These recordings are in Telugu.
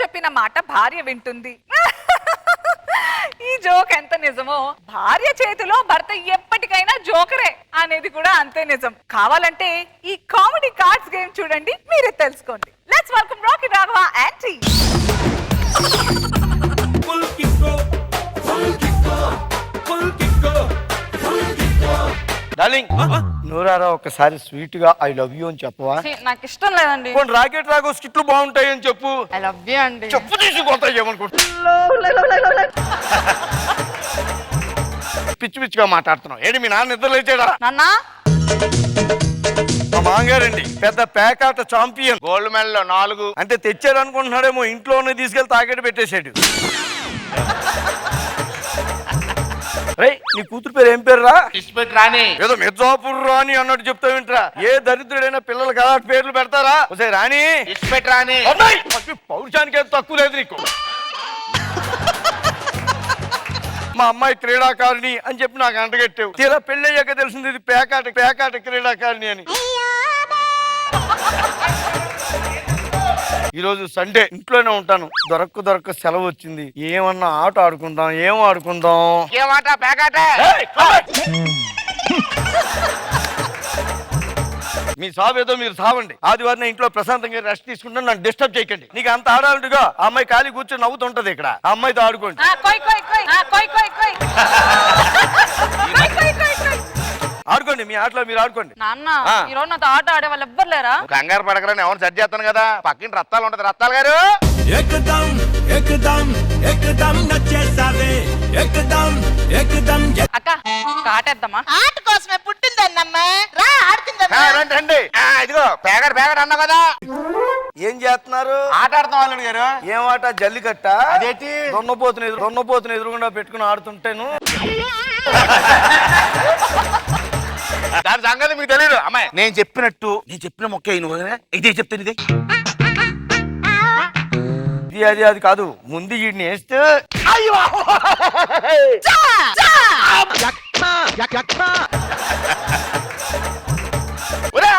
చెప్పిన మాట భార్య వింటుంది. ఈ జోక్ ఎంత నిజమో భార్య చేతిలో భర్త ఎప్పటికైనా జోకరే అనేది కూడా అంతే నిజం. కావాలంటే ఈ కామెడీ కార్డ్స్ గేమ్ చూడండి, మీరే తెలుసుకోండి. Let's welcome Rocky Raghava aunty. Darling నూరారా ఒకసారి స్వీట్ గా ఐ లవ్ యూ అని చెప్పవా? నాకు ఇష్టం లేదండి. రాకెట్ రాగో స్కిట్లు బాగుంటాయి అని చెప్పు. ఐ లవ్ యూ అండి. చెప్పు తీసుకుంటాయి ఏమనుకుంటా పిచ్చి పిచ్చిగా మాట్లాడుతున్నావు. ఏంటి మీ నాన్న నిద్ర లేచాడా? నాన్న మా మామగారండి పెద్ద పేకాట చాంపియన్, గోల్డ్ మెడల్ 4 అంటే తెచ్చాడు అనుకుంటున్నాడేమో, ఇంట్లోనే తీసుకెళ్లి తాకెట్టు పెట్టేశాడు. నీ కూతురు పేరు ఏం పేరు రా? రాణి. ఏదో మిర్జాపూర్ రాణి అన్నట్టు చెప్తావేంట్రా? ఏ దరిద్రుడైనా పిల్లలకి అలా పేర్లు పెడతారా? ఒకసారి రాణి రాణి పౌరుషానికి ఏం తక్కువ లేదు నీకు. మా అమ్మాయి క్రీడాకారిణి అని చెప్పి నాకు అంటగట్టావు. తీరా పెళ్ళయ్యాక తెలిసింది ఇది పేకాట క్రీడాకారిణి అని. ఈ రోజు సండే ఇంట్లోనే ఉంటాను. దొరక్క సెలవు వచ్చింది. ఏమన్నా ఆట ఆడుకుందాం. ఏం ఆడుకుందాం? ఏమాట పేకాట. మీ సావు ఏదో మీరు సావండి. ఆదివారం ఇంట్లో ప్రశాంతంగా రెస్ట్ తీసుకుంటాను, నన్ను డిస్టర్బ్ చేయకండి. నీకు అంత ఆడాలంటుగా ఆ అమ్మాయి ఖాళీ కూర్చొని నవ్వుతుంటది. ఇక్కడ ఆ అమ్మాయితో ఆడుకోండి. ఆడుకోండి, మీ ఆటలో మీరు ఆడుకోండి. నాన్న ఈ రోజు నాతో ఆట ఆడే వాళ్ళు ఎవ్వరు లేరా? కంగారు పడకరని ఎవరు సెట్ చేస్తాను కదా. పక్కన రత్తాలు ఉంటది. రత్తాలు గారు అక్క ఆటేద్దామా? ఆట కోసమే పుట్టిందన్నమ్మా, రా ఆడుకుందామా. రండి. ఇదిగో పేకాట అన్నావు కదా. ఏం చేస్తున్నారు? ఆట ఆడుతాం వాళ్ళు గారు. ఏం ఆట? జల్లికట్ట? అదేంటి? దొన్నపోతుని ఎదురుగుండా పెట్టుకుని ఆడుతుంటేను. దాని సంగతి మీకు తెలియదు. అమ్మాయి నేను చెప్పిన మొక్క ఇదే చెప్తాను. ఇది అది కాదు, ముందు వీడిని వేస్తే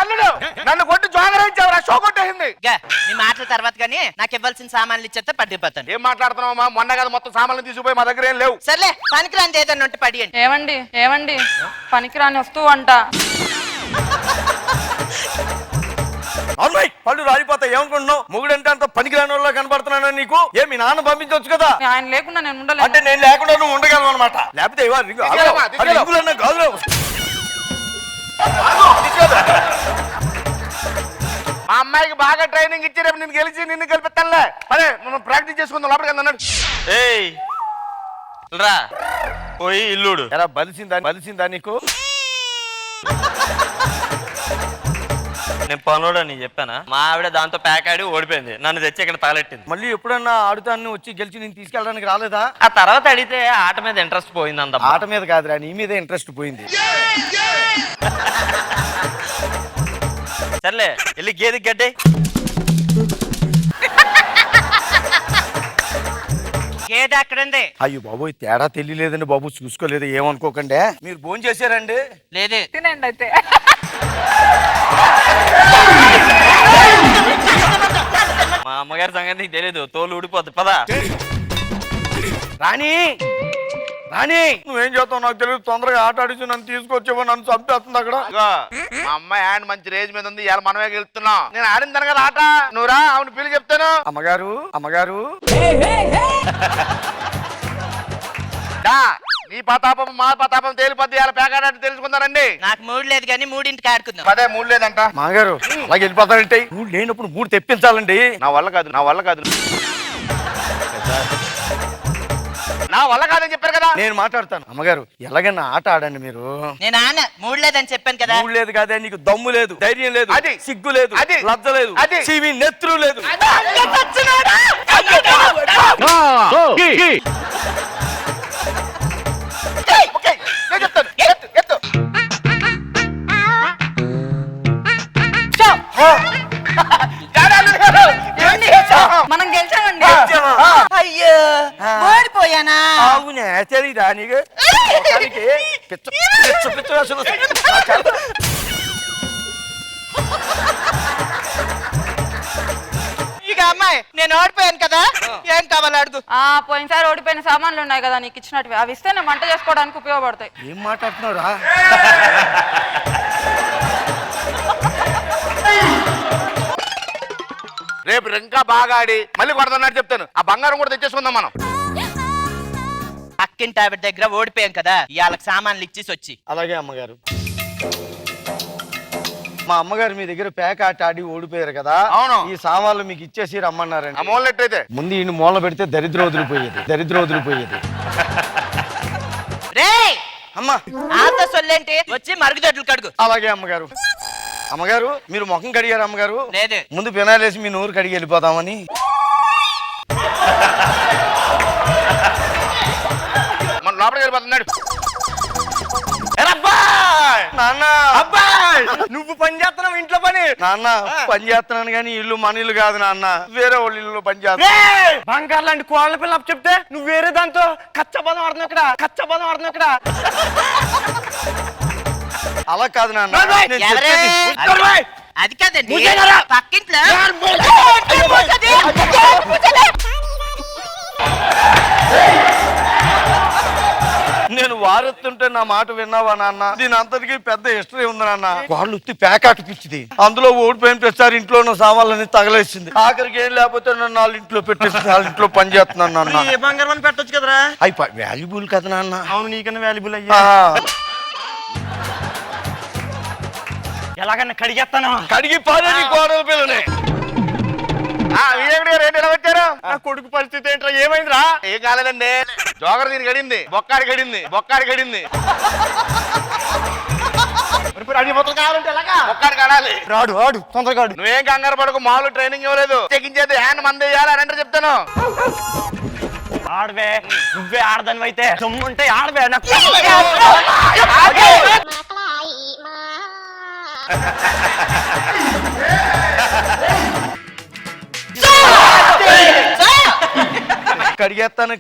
అల్లుడు నన్ను కొట్టి జోగరించావు. షో కొట్టేసింది. నీ మాటల తర్వాత కానీ నాకు ఇవ్వాల్సిన సామాన్లు ఇచ్చేస్తే పడిపోతాను. ఏం మాట్లాడుతున్నావమ్మా? మొన్న కదా మొత్తం సామాన్లు తీసుకుపోయి మా దగ్గర ఏం లేవు. సర్లే పనికిరాని ఏదన్నా ఉంటే పడియండి. ఏమండి పనికిరాని వస్తువు అంట. అమ్మాయి పళ్ళు రాలిపోతాయి. ఏమనుకుంటున్నావు? మొగుడంటే అంత పనికిరాని వాళ్ళ కనబడుతున్నాను నీకు. మీ నాన్న పంపించవచ్చు కదా. ఆయన లేకుండా నేను ఉండలేను. అంటే నేను లేకుండా నువ్వు ఉండగలను అనమాట. లేకపోతే మా అమ్మాయికి బాగా ట్రైనింగ్ ఇచ్చి రేపు నేను గెలిచి నిన్ను గెలిపిస్తానులే. అరే మనం ప్రాక్టీస్ చేసుకుందాం. లోపలికి అన్నాడు. రా పోయి ఇల్లుడు. ఎలా బలిసిందా నీకు? నేను పనుడని చెప్పానా? మా ఆవిడ దాంతో ప్యాక్ ఆడి ఓడిపోయింది. నన్ను తెచ్చి ఇక్కడ తగలెట్టింది. మళ్ళీ ఎప్పుడన్నా ఆడుతాన్ని వచ్చి గెలిచి నేను తీసుకెళ్ళడానికి రాలేదా? ఆ తర్వాత అడిగితే ఆట మీద ఇంట్రెస్ట్ పోయింది. అంత ఆట మీద కాదురా, నీ మీద ఇంట్రెస్ట్ పోయింది. సర్లే వెళ్ళి గేదెకి గడ్డే. గేదె అక్కడుంది. అయ్యో బాబు తేడా తెలియలేదండి బాబు, చూసుకోలేదు. ఏమనుకోకండి. మీరు భోజనం చేశారండి? లేదే. తినండి అయితే. మా అమ్మగారి సంగతి నీకు తెలీదు. తోలు ఊడిపోద్ది. పదా రాణి నువ్వేం చేస్తావు నాకు తెలియదు. తొందరగా ఆట ఆడించి నన్ను తీసుకొచ్చేవో, నన్ను చంపేస్తుంది అక్కడ. మా అమ్మాయి హ్యాండ్ మంచి రేంజ్ మీద ఉంది. ఇవాళ మనమే గెలుస్తున్నాం. నేను ఆడిందాను కదా ఆట. నువ్వు రా, అవును పిల్లి చెప్తాను. అమ్మగారు నీ పతాపం మా పతాపం తేలిపోద్ది. ఇలా పేకాడంటే తెలుసుకుందారండి. నాకు మూడు లేదు కానీ మూడింటికి ఆడుకుందాం. అదే మూడు లేదంట. మామగారు అలాగే వెళ్ళిపోతారంటే. మూడు లేనప్పుడు మూడు తెప్పించాలండి. నా వల్ల కాదు కాదని చెప్పారు కదా. నేను మాట్లాడతాను. అమ్మగారు ఎలాగైనా ఆట ఆడండి మీరు. నేను ఆన మూడు లేదని చెప్పాను కదా. మూడు లేదు కాదే, నీకు దమ్ము లేదు, ధైర్యం లేదు, అది సిగ్గు లేదు, అది లజ్జ లేదు, అది సివి నెత్రు లేదు. మనం గెలిచామండి. అయ్యో ఓడిపోయానా? అవునే తెలీదా నీకు? పిచ్చ అసలు ఇక ఇక అమ్మాయి నేను ఓడిపోయాను కదా, ఏం కావాలి అడుగు. పోయినసారి ఓడిపోయిన సామాన్లు ఉన్నాయి కదా నీకు ఇచ్చినట్టు, అవి ఇస్తే నేను వంట చేసుకోవడానికి ఉపయోగపడతాయి. ఏం మాట్లాడుతున్నావురా? రేపు ఇంకా బాగా ఆడి మళ్ళీ కొడతాన్నట్టు చెప్తాను. ఆ బంగారం కూడా తెచ్చేసుకుందాం మనం. పక్కింటి ఆవిడ దగ్గర ఓడిపోయాం కదా, ఇవాళకి సామాన్లు ఇచ్చేసి వచ్చి. అలాగే అమ్మగారు. మా అమ్మగారు మీ దగ్గర పేక ఆట ఆడి ఓడిపోయారు కదా, అవును. ఈ సామాన్లు మీకు ఇచ్చేసి రమ్మన్నారండి. ఆ మూలనెట్టయితే ముందు ఈ మూల పెడితే దరిద్రం వదిలిపోయేది, దరిద్రం వదిలిపోయేది. రే అమ్మా ఆత సొల్లేంటి, వచ్చి మరుగుదొడ్లు కడుగు. అలాగే అమ్మగారు. అమ్మగారు మీరు ముఖం కడిగారు అమ్మగారు? లేదు. ముందు పినాలేసి మీ నోరు కడిగి వెళ్ళిపోతామని. మన లోపలికి వెళ్ళిపోతున్నాడు. నాన్న అబ్బాయి నువ్వు పని చేస్తున్నావు ఇంట్లో పని. నాన్న పని చేస్తున్నాను కానీ ఇల్లు మన ఇల్లు కాదు నాన్న, వేరే వాళ్ళ ఇల్లు పని చేస్తా. బంగారు లాంటి కోళ్ళ పిల్ల చెప్తే నువ్వు వేరే దాంతో కచ్చపదం ఆడుతున్నావు ఇక్కడ, కచ్చపదం ఆడుతున్నావు ఇక్కడ. అలా కాదు నాన్న, నేను ఎవరే? చెప్పేది. అది కాదండి ముసేయరా? పక్కింట్లో నేను వారెత్తుంటే నా మాట విన్నావా నాన్న? దీని అంతటికి పెద్ద హిస్టరీ ఉంది నాన్న. వాళ్ళు ఉత్తి ప్యాకాట్ పిచ్చిది, అందులో ఓడిపోయిన ప్రతిసారి ఇంట్లో ఉన్న సామాన్లన్నీ తగలేసింది. ఆఖరికి ఏం లేకపోతే నన్ను వాళ్ళ ఇంట్లో పెట్టేసి వాళ్ళ ఇంట్లో పని చేస్తున్నాను నాన్న. ఏ బంగారం అని పెట్టొచ్చు కదరా? అయి వాల్యుబుల్ కదా నాన్న. అవును, నీకన్నా వాల్యుబుల్ అయ్యా. ఎలాగన్నా కడిగేస్తాను. కడిగి పారేది కోడల పిల్లని. రేటు ఎలా వచ్చారు? నా కొడుకు పరిస్థితి ఏంట్రా, ఏమైందిరా? ఏం కాలేదండి, జోగర్ దీని గడింది, బొక్కాడి గడింది, బొక్కాడి గడింది. కావాలంటే ఎలాగా? బొక్కాడి కడాలి. రాడు ఆడు తొందరగా ఆడు. నువ్వేం కంగారు పడకు, మామూలు ట్రైనింగ్ ఇవ్వలేదు. చెక్కించేది హ్యాండ్ మంది వేయాలి అని అంటే చెప్తాను. ఆడవే, నువ్వే ఆడదాని అయితే సొమ్ముంటే ఆడవే. నాకు కడిగేస్తాను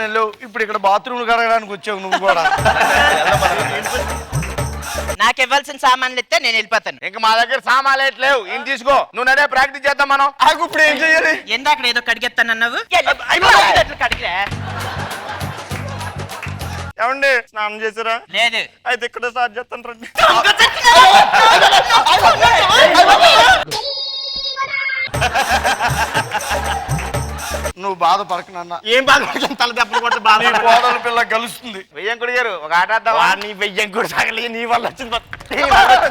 వెళ్ళు. ఇప్పుడు ఇక్కడ బాత్రూమ్ కడగడానికి వచ్చావు నువ్వు కూడా. నాకు ఇవ్వాల్సిన సామాన్లు ఇస్తే నేను వెళ్ళిపోతాను. ఇంకా మా దగ్గర సామాన్లు ఏటి లేవు, ఇన్ని తీసుకో. నువ్వు నడే ప్రాక్టీస్ చేద్దాం మనం. ఆగు, ఇప్పుడు ఏం చెయ్యాలి? ఎందాక ఏదో కడిగేస్తానన్నావు, కడిగిరా. ఏమండి స్నానం చేసారా? లేదు. అయితే ఇక్కడ స్టార్ట్ చేస్తాను రండి. నువ్వు బాధపడకు నాన్న. ఏం బాగా తల దెబ్బలు కొట్టి బాగా నీ కోడల పిల్ల గెలుస్తుంది. వెయ్యంకుడి గారు ఒక ఆట ఆడదామా? నీ వెయ్యం కూడా సాగలి, నీ వల్ల వచ్చింది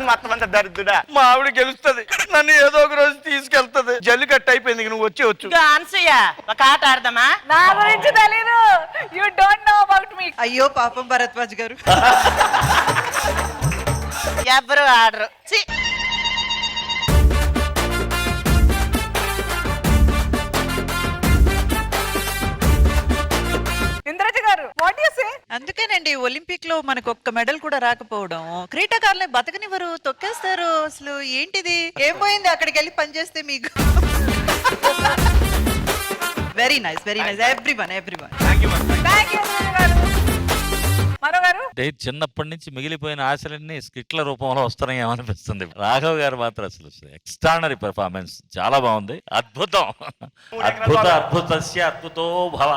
మొత్తం అంతా దరిద్రుడా. మా ఆవిడ గెలుస్తుంది, నన్ను ఏదో ఒక రోజు తీసుకెళ్తుంది. జల్లికట్టు అయిపోయింది, నువ్వు వచ్చేవచ్చు. అనసూయ ఒక ఆట ఆడదామా? నా గురించి తెలీదు, you don't know about me. అయ్యో పాపం భరద్వాజ్ గారు. ఎవరు ఆడరు. ఛీ! ఇంద్రజ గారు, వాట్ యు సే? అందుకేనండి ఒలింపిక్ లో మనకు ఒక్క మెడల్ కూడా రాకపోవడం. క్రీడాకారులే బతకనివ్వరు, తొక్కేస్తారు. అసలు ఏంటిది? ఏం పోయింది అక్కడికి వెళ్ళి పనిచేస్తే మీకు? Very nice, very nice. Everyone. Thank you Indraja గారు. మనో గారు, అంటే చిన్నప్పటి నుంచి మిగిలిపోయిన ఆశలన్నీ స్కిట్ల రూపంలో వస్తున్నాయేమో అనిపిస్తుంది. రాఘవ్ గారు మాత్రం అసలు ఎక్స్ట్రానరీ పెర్ఫార్మెన్స్, చాలా బాగుంది. అద్భుతం. అద్భుతస్య అద్భుతో భవ.